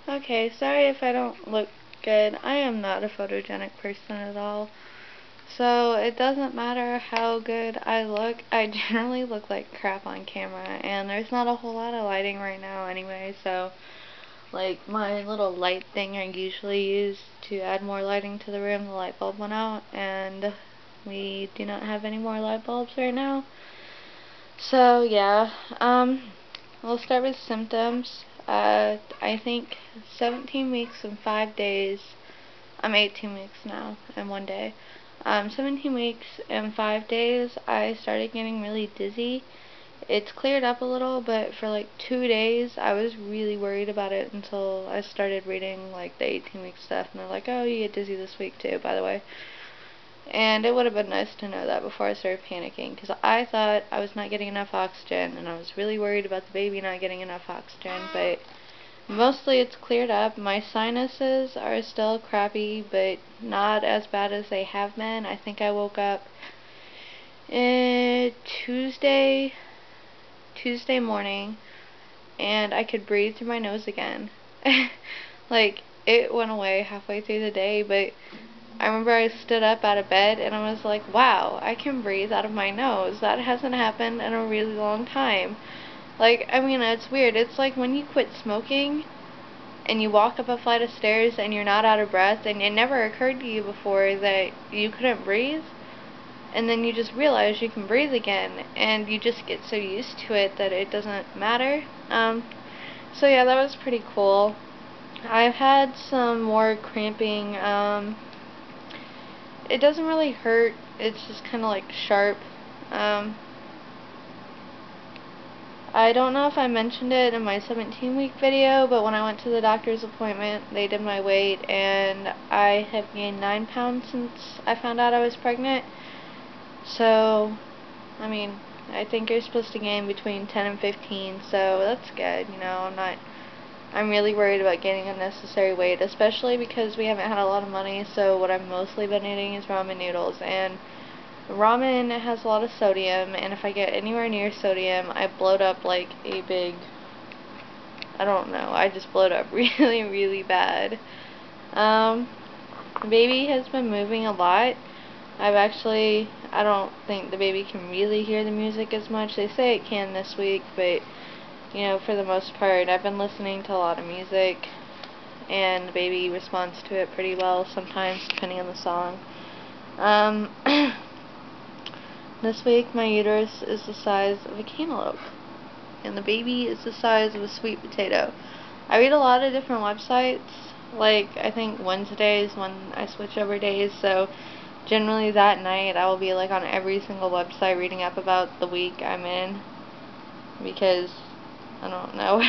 Okay, sorry if I don't look good. I am not a photogenic person at all. So it doesn't matter how good I look. I generally look like crap on camera, and there's not a whole lot of lighting right now anyway, so like my little light thing I usually use to add more lighting to the room, the light bulb went out, and we do not have any more light bulbs right now. So yeah, we'll start with symptoms. I think 17 weeks and 5 days. I'm 18 weeks now and 1 day. 17 weeks and 5 days, I started getting really dizzy. It's cleared up a little, but for like 2 days, I was really worried about it until I started reading like the 18-week stuff, and they're like, oh, you get dizzy this week too, by the way. And it would have been nice to know that before I started panicking, because I thought I was not getting enough oxygen, and I was really worried about the baby not getting enough oxygen, but mostly it's cleared up. My sinuses are still crappy, but not as bad as they have been. I think I woke up Tuesday morning, and I could breathe through my nose again. Like, it went away halfway through the day, but I remember I stood up out of bed and I was like, wow, I can breathe out of my nose. That hasn't happened in a really long time. Like, I mean, it's weird. It's like when you quit smoking and you walk up a flight of stairs and you're not out of breath, and it never occurred to you before that you couldn't breathe, and then you just realize you can breathe again, and you just get so used to it that it doesn't matter. So yeah, that was pretty cool. I've had some more cramping. It doesn't really hurt, it's just kind of like sharp. I don't know if I mentioned it in my 17-week video, but when I went to the doctor's appointment, they did my weight, and I have gained 9 pounds since I found out I was pregnant. So, I mean, I think you're supposed to gain between 10 and 15, so that's good, you know. I'm really worried about gaining unnecessary weight, especially because we haven't had a lot of money, so what I've mostly been eating is ramen noodles, and ramen has a lot of sodium, and if I get anywhere near sodium, I bloat up like a big, I don't know, I just bloat up really, really bad. The baby has been moving a lot. I don't think the baby can really hear the music as much. They say it can this week, but, you know, for the most part, I've been listening to a lot of music, and the baby responds to it pretty well sometimes, depending on the song. This week, my uterus is the size of a cantaloupe, and the baby is the size of a sweet potato. I read a lot of different websites, like, I think Wednesday is when I switch over days, so generally that night I will be like on every single website reading up about the week I'm in, because I don't know.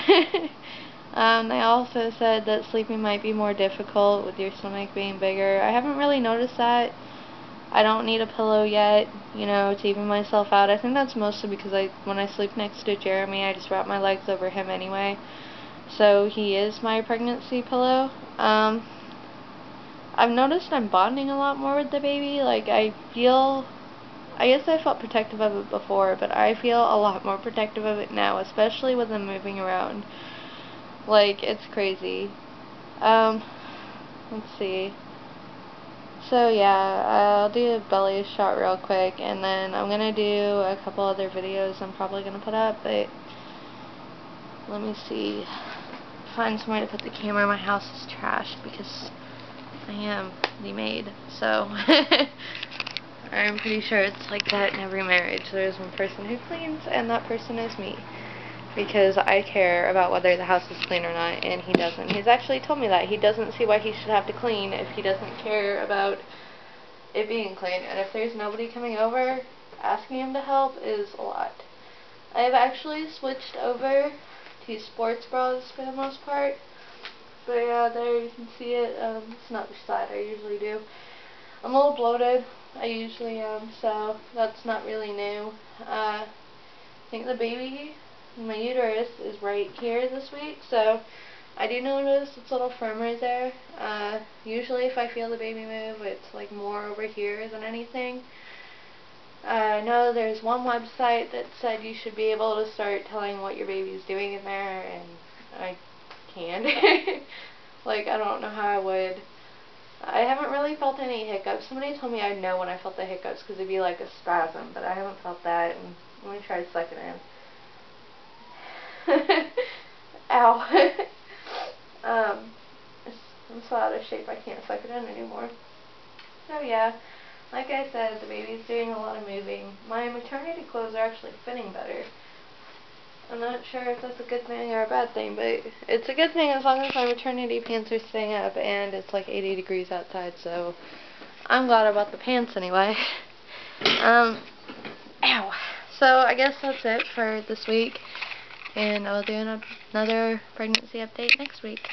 They also said that sleeping might be more difficult with your stomach being bigger. I haven't really noticed that. I don't need a pillow yet, you know, to even myself out. I think that's mostly because when I sleep next to Jeremy, I just wrap my legs over him anyway. So he is my pregnancy pillow. I've noticed I'm bonding a lot more with the baby. Like, I guess I felt protective of it before, but I feel a lot more protective of it now, especially with him moving around. Like, it's crazy. Let's see. So yeah, I'll do a belly shot real quick, and then I'm gonna do a couple other videos I'm probably gonna put up, but let me see. Find somewhere to put the camera. My house is trashed because I am the maid, so I'm pretty sure it's like that in every marriage. There's one person who cleans, and that person is me, because I care about whether the house is clean or not, and he doesn't. He's actually told me that. He doesn't see why he should have to clean if he doesn't care about it being clean, and if there's nobody coming over, asking him to help is a lot. I have actually switched over to sports bras for the most part, but yeah, there you can see it. It's not the side I usually do. I'm a little bloated, I usually am, so that's not really new. I think the baby, my uterus, is right here this week, so I do notice it's a little firmer there. Usually if I feel the baby move, it's like more over here than anything. I know there's one website that said you should be able to start telling what your baby's doing in there, and I can. Like, I don't know how I would. I haven't really felt any hiccups. Somebody told me I'd know when I felt the hiccups because it'd be like a spasm, but I haven't felt that. And let me try to suck it in. Ow. I'm so out of shape I can't suck it in anymore. So yeah, like I said, the baby's doing a lot of moving. My maternity clothes are actually fitting better. I'm not sure if that's a good thing or a bad thing, but it's a good thing as long as my maternity pants are staying up, and it's like 80 degrees outside, so I'm glad about the pants anyway. Ow. So I guess that's it for this week, and I'll do another pregnancy update next week.